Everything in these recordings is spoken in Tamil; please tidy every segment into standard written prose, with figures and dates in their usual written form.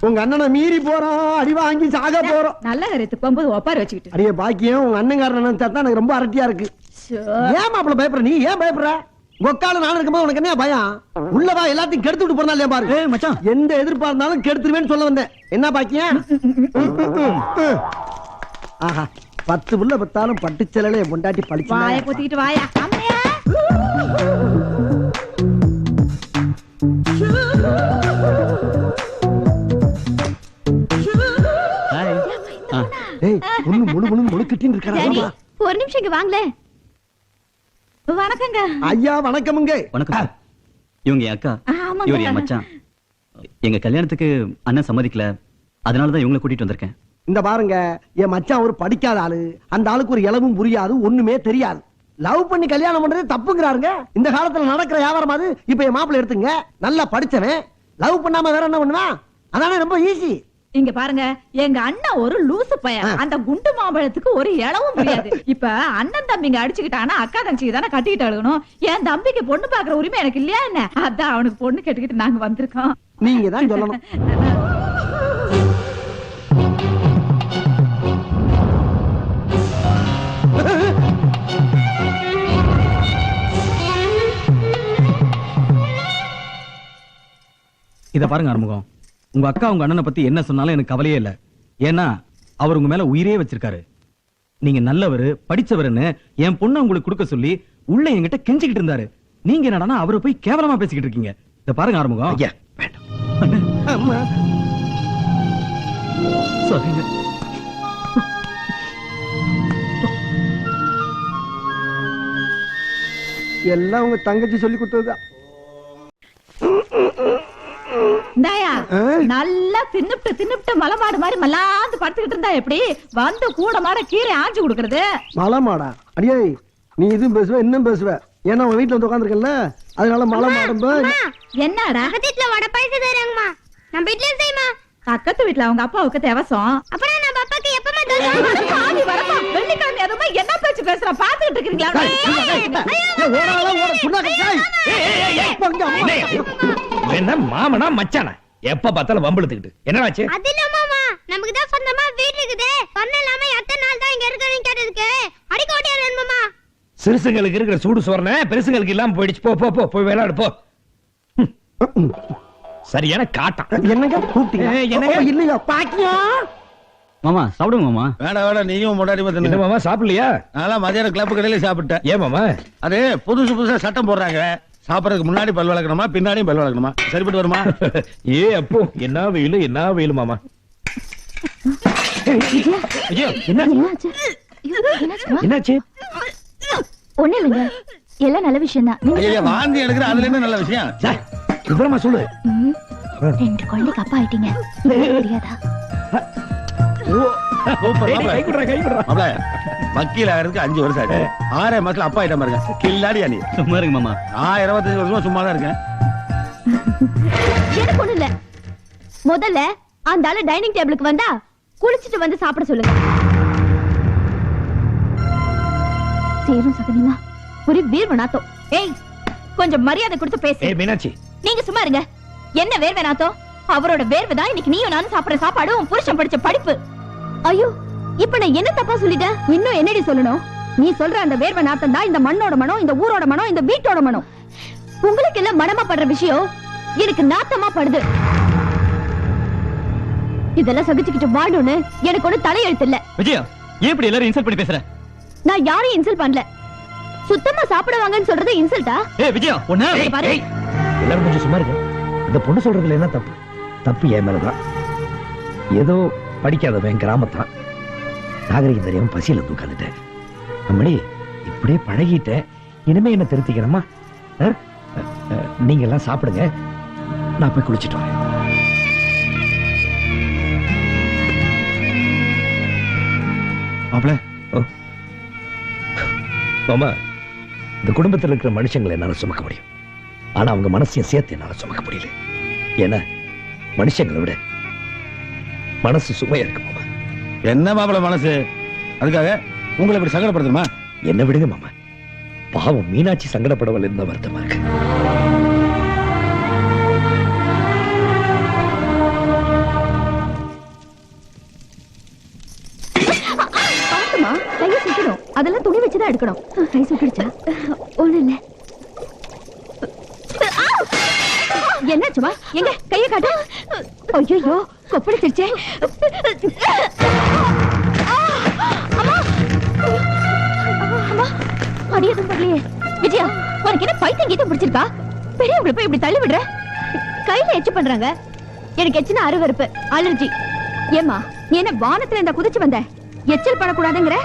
உங்க அண்ணனை மீறி போறோம், அடி வாங்கி சாக போறோம். நல்ல கருத்து போகும்போது ஒப்பாரி வச்சுக்கிட்டு அடியே பாக்கியம், உங்க அண்ணங்காரன் தான் எனக்கு ரொம்ப அரட்டியா இருக்கு. ஏன் மாப்பிள்ள பயப்படுற? நீ ஏன் பயப்படுற? ஒக்கால நான் இருக்கும்போது உனக்கு என்ன பயம்? உள்ளவா எல்லாத்தையும் கெடுத்து விட்டு போறா இல்லையா பாரு. மச்சான், எந்த எதிர்ப்பா இருந்தாலும் கெடுத்துருவேன்னு சொல்ல வந்தேன். என்ன பாக்கியம்? ஆஹா, 10 புள்ள பத்தாலும் பட்டுச்சலையில பொண்டாட்டி பழிச்சு வாயை பொத்திக்கிட்டு வாயா. ஒரு நிமிஷம் இங்க வாங்களே. வணக்கங்க ஐயா. வணக்கமுங்க. வணக்கம். இவங்க என் அக்கா, இவர் என் மச்சான். எங்க கல்யாணத்துக்கு அண்ணன் சம்மதிக்கல, அதனாலதான் இவங்களை கூட்டிட்டு வந்திருக்கேன். இந்த பாருங்க, என் மச்சான் ஒரு படிக்காத ஆளு. அந்த ஆளுக்கு ஒரு இளவும் புரியாது, ஒண்ணுமே தெரியாது. லவ் பண்ணி கல்யாணம் பண்றது தப்புங்கிறாருங்க. இந்த காலத்துல நடக்கிற வியாபாரம் அது. இப்ப என் மாப்பிள்ள எடுத்துங்க, நல்லா படிச்சவன், லவ் பண்ணாம வேற என்ன பண்ணுவான்? அதானே ரொம்ப ஈஸி. இங்க பாருங்க, எங்க அண்ணன் ஒரு லூசு பையன். அந்த குண்டு மாம்பழத்துக்கு ஒரு இளவும் முடியாது. இப்ப அண்ணன் தம்பிங்க அடிச்சுக்கிட்டானா அக்கா தங்கச்சிக்கு தானே கட்டிக்கிட்டு அழுகணும். என் தம்பிக்கு பொண்ணு பாக்குற உரிமை எனக்கு இல்லையா என்ன? அதான் அவனுக்கு பொண்ணு கேட்டுக்கிட்டு நாங்க வந்திருக்கோம். நீங்க தான் சொல்லணும். இத பாருங்க ஆறுமுகம், உங்க அக்கா உங்க அண்ணனை பத்தி என்ன சொன்னாலும் எனக்கு கவலையே இல்ல. ஏன்னா அவர் உங்க மேல உயிரே வச்சிருக்காரு. நீங்க நல்லவரு, படிச்சவருன்னு என் பொண்ணு உங்களுக்கு கொடுக்க சொல்லி உள்ள என்கிட்ட கெஞ்சிக்கிட்டு இருந்தாரு. நீங்க என்னடா அவரை போய் கேவலமா பேசிக்கிட்டு இருக்கீங்க. இத பாருங்க ஆறுமுகம். ஐயா வேண்டாம். சரிங்க. எல்லாம் உங்க தங்கச்சி சொல்லி கொடுத்ததுதான். நல்லா தின்னுட்டு மலமாடு மாதிரி மல்லாந்து படுத்துக்கிட்டு இருந்தா எப்படி? வந்து கூட மாட கீரை ஆஞ்சு கொடுக்கறது. மலமாடா? அடியே, நீ இதுவும் பேசுவ இன்னும் பேசுவ. ஏன்னா உன் வீட்டுல வந்து உட்காந்துருக்கல, அதனால மலமாடும்பா. என்னடா வீட்டுல வடை பாயசம் தராங்கம்மா, நம்ம வீட்லயே செய்யுமா? பக்கத்து வீட்டுல அவங்க அப்பாவுக்கு தேவசம். அப்புறம் நம்ம அப்பாக்கு எப்பமா தருவோம்? வெள்ளிக்கிழமை அதுமா என்ன பேச்சு பேசுற பாத்துக்கிட்டு இருக்கீங்களா? என்ன மாமனா மச்சானா எப்ப பார்த்தாலும் வம்பிழுத்துக்கிட்டு என்னடாச்சு? அது இல்ல மாமா, நமக்கு தான் சொந்தமா வீடு இருக்குது. சொன்ன இல்லாம எத்தனை நாள் தான் இங்க இருக்கணும் கேட்டதுக்கு அடிக்கோட்டியா வேணுமா? சிறுசுங்களுக்கு இருக்கிற சூடு சோறன பெருசுங்களுக்கு இல்லாம போயிடுச்சு. போ போ போ போய் விளையாடு போ. சரியான காட்டம். என்னங்க கூப்பிட்டீங்க? என்னங்க இல்லையா பாக்கியம்? மாமா சாப்பிடுங்க மாமா. வேடா வேடா, நீயும் முன்னாடி என்ன மாமா சாப்பிடலையா? நான் மதியானம் கிளப் கடையில சாப்பிட்டேன். ஏன் மாமா? அது புதுசா சட்டம் போடுறாங்க. சாப்பிடறதுக்கு முன்னாடி பல் வளர்க்கணுமா, பின்னாடியும் பல் வளர்க்கணுமா? சரிப்பட்டு வருமா? ஏ அப்போ என்ன வெயில் மாமா. என்னாச்சு? ஒண்ணு இல்லைங்க, எல்லாம் நல்ல விஷயம் தான். வாந்தி எடுக்கிற அதுல என்ன நல்ல விஷயம்? விவரமா சொல்லு. 2 குழந்தைக்கு அப்பா ஆயிட்டீங்க, தெரியாதா? வக்கீல் ஆகிறதுக்கு 5 வருஷம் ஆச்சு. 6 மாசத்துல அப்பா ஆயிட்ட பாருங்க. கில்லாடியா நீ? சும்மா இருங்க மாமா. 25 வருஷமா சும்மா தான் இருக்கேன். எனக்கு ஒண்ணு இல்ல. முதல்ல அந்த ஆளு டைனிங் டேபிளுக்கு வந்தா குளிச்சிட்டு வந்து சாப்பிட சொல்லுங்க. சேரும் சகனிமா ஒரு வீர்வனாத்தம். ஏய், கொஞ்சம் மரியாதை கொடுத்து பேசு. ஏய் மீனாட்சி, நீங்க சும்மா இருங்க. என்ன வேர்வனாத்தம்? அவரோட வேர்வைதான் இன்னைக்கு நீயும் நானும் சாப்பிடுற சாப்பாடு, உன் புருஷன் படிச்ச படிப்பு. ஐயோ, இப்ப நான் என்ன தப்பா சொல்லிட்டேன்? இன்னும் என்னடி சொல்லணும்? நீ சொல்ற அந்த வேர்வை நாத்தம் தான் இந்த மண்ணோட மனம், இந்த ஊரோட மனம், இந்த வீட்டோட மனம். உங்களுக்கு எல்லாம் மனமா படுற விஷயம் எனக்கு நாத்தமா படுது. இதெல்லாம் சகிச்சுக்கிட்டு வாழணும்னு எனக்கு ஒண்ணு தலையெழுத்து இல்ல. விஜயா, ஏன் இப்படி எல்லாரும் இன்சல்ட் பண்ணி பேசுற? நான் யாரையும் இன்சல்ட் பண்ணல. சுத்தமா சாப்பிடுவாங்கன்னு சொல்றது இன்சல்ட்டா? ஏய் விஜயா, ஒண்ணு பாரு. எல்லாரும் கொஞ்சம் சும்மா இருங்க. இந்த பொண்ணு சொல்றதுல என்ன தப்பு? தப்பு என் மேலதான். ஏதோ படிக்காதவன் கிராமத்தான், நாகரிகம் தெரியாம பசியில தூக்காந்துட்டேன். அம்மணி இப்படியே பழகிட்ட, இனிமே என்ன திருத்திக்கணுமா? நீங்க எல்லாம் சாப்பிடுங்க, நான் போய் குளிச்சுட்டு வரேன். மாப்பிள, மாமா, இந்த குடும்பத்தில் இருக்கிற மனுஷங்களை என்னால சுமக்க முடியும், ஆனா அவங்க மனசையும் சேர்த்து என்னால சுமக்க முடியல. ஏன்னா மனுஷங்களை விட மனசு சுமையா இருக்கு மாமா. என்ன மாப்பிள மனசு? அதுக்காக உங்களை இப்படி சங்கடப்படுத்துமா? என்ன விடுங்க மாமா, பாவம் மீனாட்சி சங்கடப்படவல் இருந்த வருத்தமா இருக்கு. தான் எடுக்கணும். கை சுட்டுடுச்சா? ஒண்ணு இல்ல. என்னாச்சுமா? எங்க கைய காட்டு. ஐயோ கொப்பளிச்சிருச்சே. அடியதும் பரலையே. விஜயா, உனக்கு என்ன பைத்தியம் கீதம் பிடிச்சிருக்கா? பெரியவங்களை போய் இப்படி தள்ளி விடுற. கையில எச்சு பண்றாங்க. எனக்கு எச்சுனா அருவருப்பு, அலர்ஜி. ஏமா நீ என்ன வானத்துல இந்த குதிச்சு வந்த? எச்சல் படக்கூடாதுங்கிற.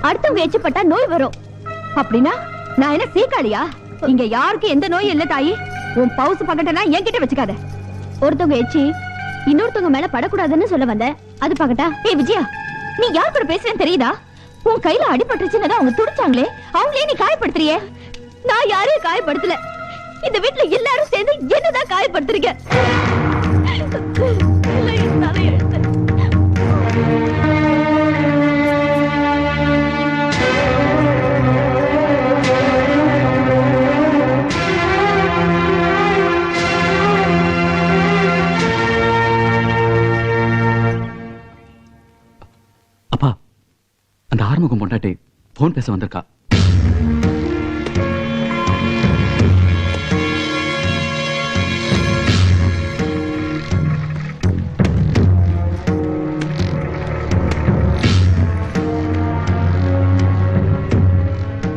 அடுத்தவங்க எச்சு பட்டா நோய் வரும். அப்படின்னா நான் என்ன சீக்காளியா? இங்க யாருக்கும் எந்த நோயும் இல்ல தாயி. உன் பவுசு பக்கட்டெல்லாம் என்கிட்ட வச்சுக்காத. ஒருத்தவங்க எச்சி இன்னொருத்தவங்க மேல படக்கூடாதுன்னு சொல்ல வந்த. அது பக்கட்டா? ஏய் விஜயா, நீ யார் கூட பேசுறேன்னு தெரியுதா? உன் கையில அடிபட்டுச்சுன்னு அவங்க துடிச்சாங்களே, அவங்களே நீ காயப்படுத்துறியே. நான் யாரையும் காயப்படுத்தல. இந்த வீட்டுல எல்லாரும் சேர்ந்து என்னதான் காயப்படுத்துறீங்க. அப்பா, அந்த ஆறுமுகம் பொண்டாட்டி போன் பேச வந்திருக்கா.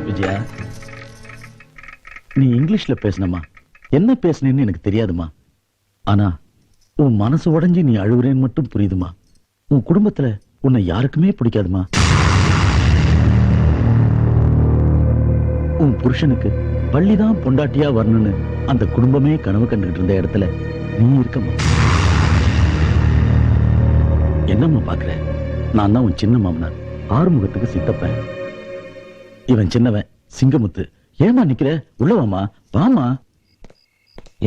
விஜயா, நீ இங்கிலீஷ்ல பேசணுமா? என்ன பேசுனேன்னு எனக்கு தெரியாதுமா. ஆனா உன் மனசு உடைஞ்சு நீ அழுகுறேன்னு மட்டும் புரியுதுமா. உன் குடும்பத்துல உன்னை யாருக்குமே பிடிக்காதுமா. உன் புருஷனுக்கு பள்ளிதான் பொண்டாட்டியா வரணும்னு அந்த குடும்பமே கனவு கண்டுகிட்டு இருந்த இடத்துல நீ இருக்கமா. என்னம்மா பாக்குற? நான் தான் உன் சின்ன மாமனார், ஆறுமுகத்துக்கு சித்தப்பேன். இவன் சின்னவன் சிங்கமுத்து. ஏமா நிக்கிற? உள்ளவாமா, வாமா.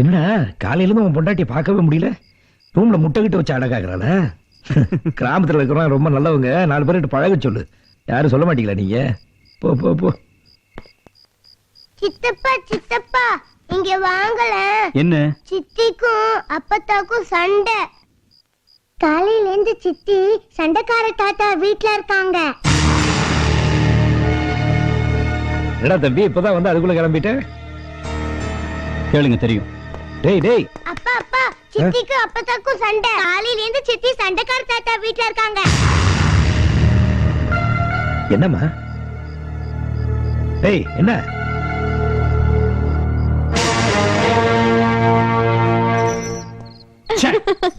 என்னடா காலையில இருந்து உன் பொண்டாட்டியை பார்க்கவே முடியல? ரூம்ல முட்டை கிட்ட வச்சு அடக்காக்குறாள? கிராமத்துல இருக்கிறவங்க ரொம்ப நல்லவங்க, 4 பேர்கிட்ட பழக சொல்லு. யாரும் சொல்ல மாட்டீங்களா நீங்க? போ போ போ. சித்தப்பா சித்தப்பா இங்க வாங்கல. என்ன? சித்திக்கும் அப்பத்தாக்கும் சண்டை. காலையில இருந்து சித்தி சண்டைக்கார தாத்தா வீட்ல இருக்காங்க. என்னடா தம்பி இப்பதான் வந்து அதுக்குள்ள கிளம்பிட்டேன்? கேளுங்க, தெரியும். டேய் டேய், அப்பா அப்பா சித்திக்கும் அப்பத்தாக்கும் சண்டை. காலையில இருந்து சித்தி சண்டைக்கார தாத்தா வீட்ல இருக்காங்க. என்னம்மா? டேய் என்ன?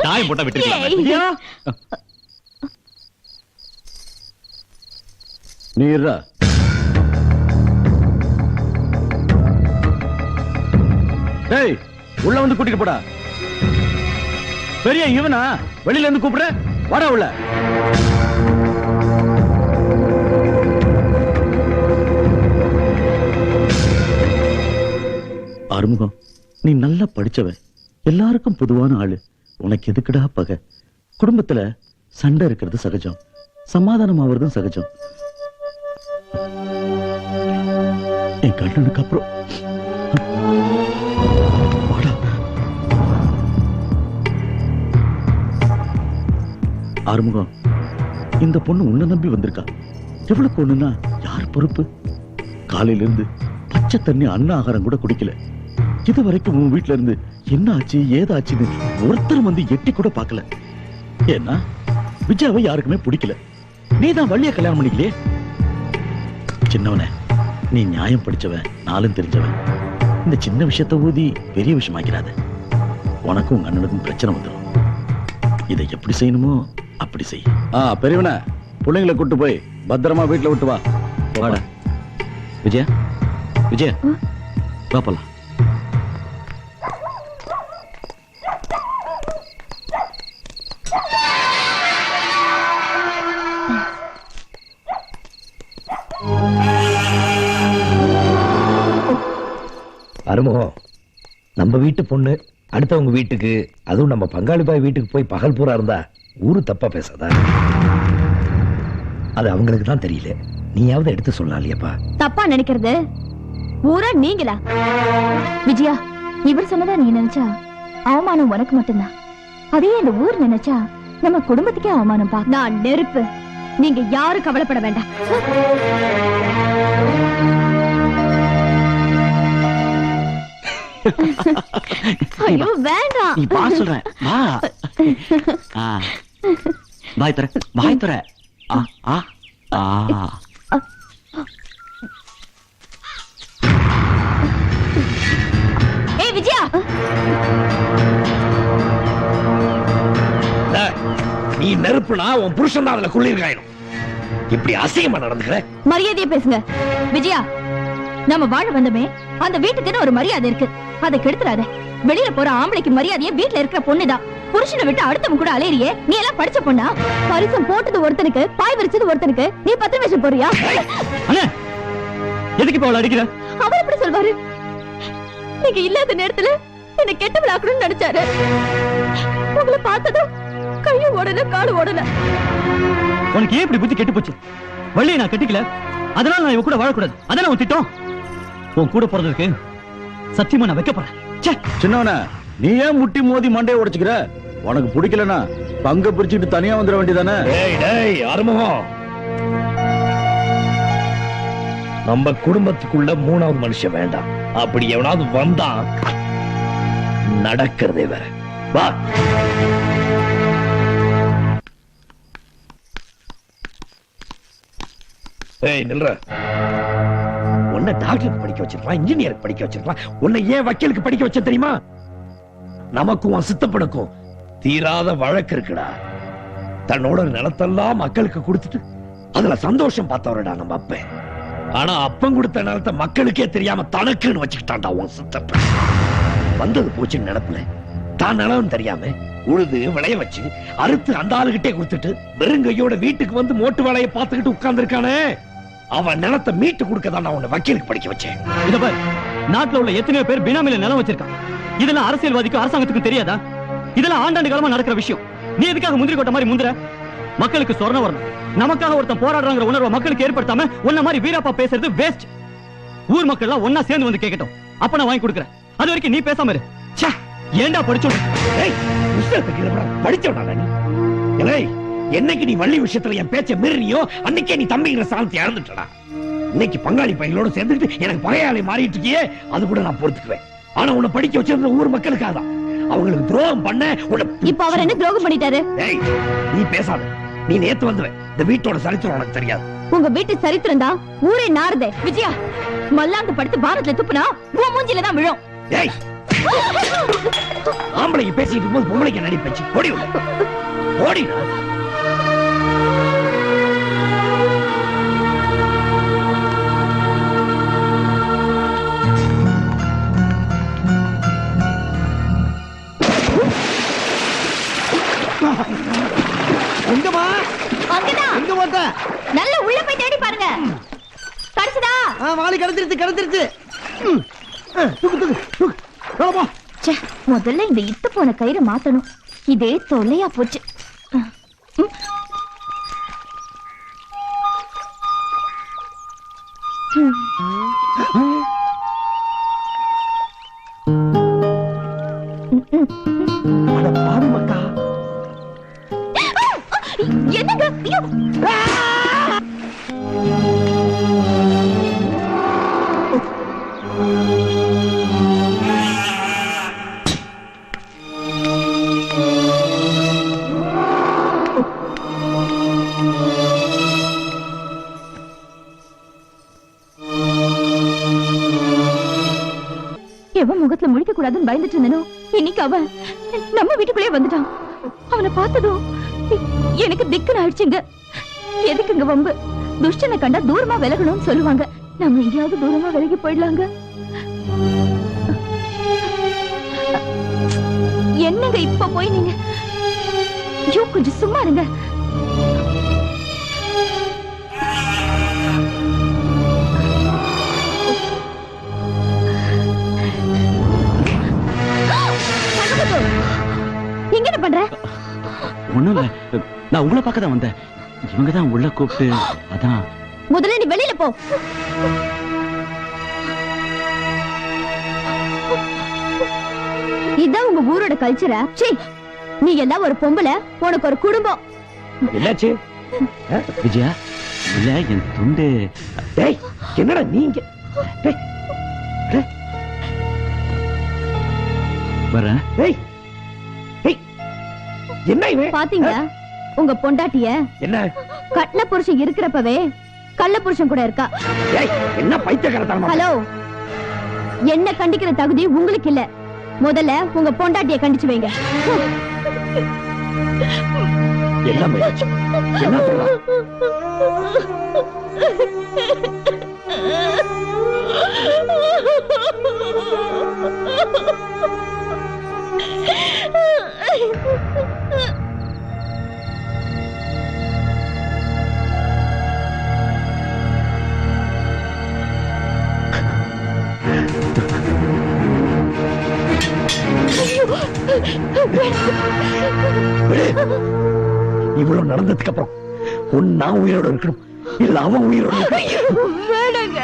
தாயம் போட்டா விட்டுருக்கீங்க. நீரா டேய், உள்ள வந்து கூட்டிட்டு போடா. பெரிய இவனா வெளியில இருந்து கூப்பிட வாடா உள்ள. ஆறுமுகம், நீ நல்லா படிச்சவன், எல்லாருக்கும் பொதுவான ஆளு. உனக்கு எதுக்குடா பகை? குடும்பத்துல சண்டை இருக்கிறது சகஜம், சமாதானம் ஆவறதும் சகஜம். என் கண்ணனுக்கு அப்புறம் ஆறுமுகம், இந்த பொண்ணு உன்னை நம்பி வந்திருக்கா. எவ்வளவு பொண்ணுன்னா யார் பொறுப்பு? காலையில இருந்து பச்சை தண்ணி அன்ன ஆகாரம் கூட குடிக்கல. இது வரைக்கும் உன் வீட்டுல இருந்து என்ன ஆச்சு ஏதாச்சுன்னு ஒருத்தர் வந்து எட்டி கூட பார்க்கல. ஏன்னா விஜயாவை யாருக்குமே பிடிக்கல. நீதான் வள்ளிய கல்யாணம் பண்ணிக்கலையே. சின்னவனே, நீ நியாயம் படிச்சவன், நாளும் தெரிஞ்சவன். இந்த சின்ன விஷயத்தை ஊதி பெரிய விஷயமாக்கிறாத. உனக்கும் உங்க அண்ணனுக்கும் பிரச்சனை வந்துடும். இதை எப்படி செய்யணுமோ அப்படி செய். பெரியவன, பிள்ளைங்களை கூட்டு போய் பத்திரமா வீட்டுல விட்டு வா. வாடா விஜயா, விஜயா வா போலாம். அருமுகம், நம்ம வீட்டு பொண்ணு அடுத்தவங்க வீட்டுக்கு, அதுவும் நம்ம பங்காளி பாய் வீட்டுக்கு போய் பகல் பூரா இருந்தா ஊரு தப்பா பேசாதா? அது அவங்களுக்கு தான் தெரியல. நீயாவது எடுத்து சொல்லலாம் இல்லையாப்பா? தப்பா நினைக்கிறது ஊரா நீங்களா? விஜயா, இவர் சொன்னதா நீ நினைச்சா அவமானம் உனக்கு மட்டும்தான். அதே இந்த ஊர் நினைச்சா நம்ம குடும்பத்துக்கே அவமானம். நான் நெருப்பு, நீங்க யாரும் கவலைப்பட வேண்டாம். ஐயோ வேண்டாம். நீ வா சொல்றேன் வா. பாய் தர பாய் தர. ஏய் விஜயா, நீ நெருப்புனா உன் புருஷன் தான் அதுல குளிர்காயணும். இப்படி அசிங்கமா நடந்துக்கிற. மரியாதையா பேசுங்க. விஜயா, நம்ம வாழ வந்தமே அந்த வீட்டுக்குன்னு ஒரு மரியாதை இருக்கு, அதை கெடுத்துறாத. வெளியில போற ஆம்பளைக்கு மரியாதையே வீட்டுல இருக்கிற பொண்ணுதான். புருஷனை விட்டு அடுத்தவங்க கூட அலையறியே, நீ எல்லாம் படிச்ச பொண்ணா? பரிசம் போட்டது ஒருத்தனுக்கு, பாய் விரிச்சது ஒருத்தனுக்கு, நீ 10 வருஷம் போறியா? எதுக்கு இப்ப அவளை அடிக்கிற? அவர் எப்படி சொல்வாரு? நீங்க இல்லாத நேரத்துல என்ன கெட்ட விளாக்கணும்னு நினைச்சாரு. உங்களை பார்த்ததும் கையும் ஓடல காலும் ஓடல. உனக்கு ஏன் இப்படி புத்தி கெட்டு போச்சு? வள்ளியை நான் கட்டிக்கல, அதனால நான் இவ கூட வாழக்கூடாது. அதான் உன் திட்டம். உன் கூட போறதுக்கு சத்தியமா நான் வைக்க போறேன். சின்னவன, நீ ஏன் முட்டி மோதி மண்டையை உடைச்சுக்கிற? உனக்கு பிடிக்கலனா பங்க பிரிச்சுட்டு தனியா வந்துட வேண்டியதானே? அறுமுகம், நம்ம குடும்பத்துக்குள்ள 3வது மனுஷன் வேண்டாம். அப்படி எவனாவது வந்தா நடக்கிறதே வேற. வா. ஏய் நில்ற. உன்னை டாக்டருக்கு படிக்க வச்சிருக்கலாம், இன்ஜினியருக்கு படிக்க வச்சிருக்கலாம். உன்னை ஏன் வக்கீலுக்கு படிக்க வச்ச தெரியுமா? நமக்கும் உன் சித்தப்பனுக்கும் தீராத வழக்கு இருக்குடா. தன்னோட நிலத்தெல்லாம் மக்களுக்கு கொடுத்துட்டு அதுல சந்தோஷம் பார்த்தவரடா நம்ம அப்பன். ஆனா அப்பன் கொடுத்த நிலத்தை மக்களுக்கே தெரியாம தனக்குன்னு வச்சுக்கிட்டான்டா உன் சித்தப்பன். வந்தது போச்சுன்னு நினைப்புல தான் நிலம் தெரியாம உழுது விளைய வச்சு அறுத்து அந்த ஆளுகிட்டே கொடுத்துட்டு வெறுங்கையோட வீட்டுக்கு வந்து மோட்டு வேலையை பார்த்துக்கிட்டு உட்கார்ந்து இருக்கானே, அவன் நிலத்தை மீட்டு கொடுக்கதான் நான் உன்னை வக்கீலுக்கு படிக்க வச்சேன். இத பாரு, நாட்டுல உள்ள எத்தனையோ பேர் பினாமில நிலம் வச்சிருக்கான். இதெல்லாம் அரசியல்வாதிக்கும் அரசாங்கத்துக்கும் தெரியாதா? இதெல்லாம் ஆண்டாண்டு காலமா நடக்கிற விஷயம். நீ எதுக்காக முந்திரி கொட்ட மாதிரி முந்திர? மக்களுக்கு சொர்ணம் வரணும், நமக்காக ஒருத்தன் போராடுறாங்கிற உணர்வை மக்களுக்கு ஏற்படுத்தாம உன்ன மாதிரி வீராப்பா பேசுறது வேஸ்ட். ஊர் மக்கள் எல்லாம் ஒன்னா சேர்ந்து வந்து கேட்கட்டும், அப்ப நான் வாங்கி கொடுக்குறேன். அது வரைக்கும் நீ பேசாம இரு. ஏண்டா படிச்சோம்? படிச்சவனா நீ? என்னைக்கு நீ வள்ளி விஷயத்துல என் பேச்ச மீறினியோ அன்னைக்கே நீ தம்பிங்கிற சாந்தி இழந்துட்டடா. இன்னைக்கு பங்காளி பையனோட சேர்ந்துட்டு எனக்கு பகையாளி மாறிட்டு இருக்கியே, அது கூட நான் பொறுத்துக்குவேன். ஆனா உன்னை படிக்க வச்சிருந்த ஊர் மக்களுக்காக தான். அவங்களுக்கு துரோகம் பண்ண உன்னை இப்ப அவர் என்ன துரோகம் பண்ணிட்டாரு? நீ பேசாத. நீ நேத்து வந்துவேன். இந்த வீட்டோட சரித்திரம் உனக்கு தெரியாது. உங்க வீட்டு சரித்திரம் தான் ஊரே நாறுதே. விஜயா, மல்லாந்து படுத்து பாரத்ல துப்புனா உன் மூஞ்சில தான் விழும். ஆம்பளைக்கு பேசிட்டு இருக்கும்போது பொம்பளைக்கு நடிப்பச்சு. ஓடி ஓடினா எங்கம்மா? அங்கதான். எங்க போட்ட? நல்ல உள்ள போய் தேடி பாருங்க. கிடைச்சதா? வாளி கிடைச்சிருச்சு. முதல்ல இந்த இத்து போன கயிறை மாத்தணும். இதே தொல்லையா போச்சு. என்னங்க? எவன் முகத்துல முழிக்க கூடாதுன்னு பயந்துட்டு இருந்தனோ, இன்னைக்கு அவன் நம்ம வீட்டுக்குள்ளே வந்துட்டான். அவனை பார்த்ததும் எனக்கு திக்குன்னு ஆயிடுச்சுங்க. எதுக்குங்க வம்பு? துஷ்டனை கண்டா தூரமா விலகணும்னு சொல்லுவாங்க. நம்ம எங்கேயாவது தூரமா விலகி போயிடலாங்க. என்னங்க இப்ப போய் நீங்க? ஐயோ, கொஞ்சம் சும்மா இருங்க. இங்க என்ன பண்ற? ஒண்ணும் இல்ல, நான் உங்களை பார்க்க தான் வந்தேன். இவங்கதான் உள்ள கூப்பிட்டு அதான். முதல்ல நீ வெளியில போ. இதான் உங்க ஊரோட கல்ச்சரா? சீ, நீ எல்லாம் ஒரு பொம்பளை, உனக்கு ஒரு குடும்பம். என்னாச்சு விஜயா? இல்ல, என் துண்டு. டேய், என்னடா நீங்க? வரேன். ஏய் ஏய் என்ன இவன்? பாத்தீங்களா உங்க பொண்டாட்டிய? என்ன கட்டின புருஷன் இருக்கிறப்பவே கள்ள புருஷன் கூட இருக்கா. ஏய் என்ன பைத்தியக்காரத்தனமா? ஹலோ, என்ன கண்டிக்கிற தகுதி உங்களுக்கு இல்ல. முதல்ல உங்க பொண்டாட்டிய கண்டிச்சு வைங்க. என்ன முயற்சி? என்ன சொல்ற? இவ்வளவு நடந்ததுக்கு அப்புறம் நான் உயிரோட இருக்கணும் இல்ல அவன் உயிரோட இருக்கணும்? வேணாங்க,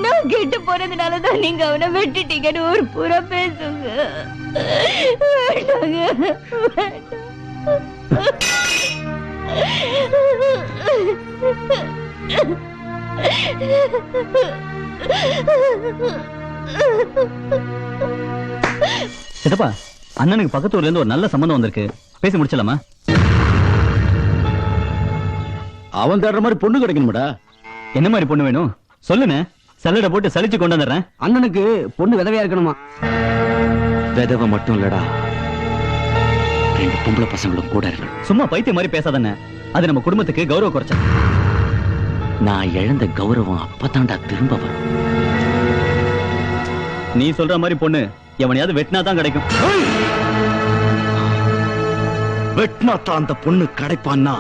நான் கெட்டு போனதுனாலதான் நீங்க அவனை வெட்டிட்டீங்கன்னு ஒரு புற பேசுங்க. வேணாங்க, சித்தப்பா, அண்ணனுக்கு பக்கத்து ஊர்ல இருந்து ஒரு நல்ல சம்பந்தம் வந்திருக்கு, பேசி முடிச்சலாமா? அவன் தேடுற மாதிரி பொண்ணு கிடைக்கணும்டா. என்ன மாதிரி பொண்ணு வேணும் சொல்லுங்க, சல்லடை போட்டு சலிச்சு கொண்டு வந்துடுறேன். அண்ணனுக்கு பொண்ணு விதவையா இருக்கணுமா? விதவை மட்டும் இல்லடா, 2 பொம்பளை பசங்களும் கூட இருக்கணும். சும்மா பைத்தியம் மாதிரி பேசாதானே, அது நம்ம குடும்பத்துக்கு கௌரவ குறைச்ச. நான் இழந்த கௌரவம் அப்பதான்டா திரும்ப வரும். நீ சொல்ற மாதிரி பொண்ணு எவனையாவது வெட்டினா தான் கிடைக்கும். வெட்டினாத்தான் அந்த பொண்ணு கிடைப்பான்னா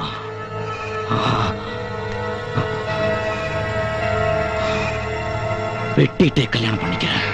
வெட்டிட்டே கல்யாணம் பண்ணிக்கிறேன்.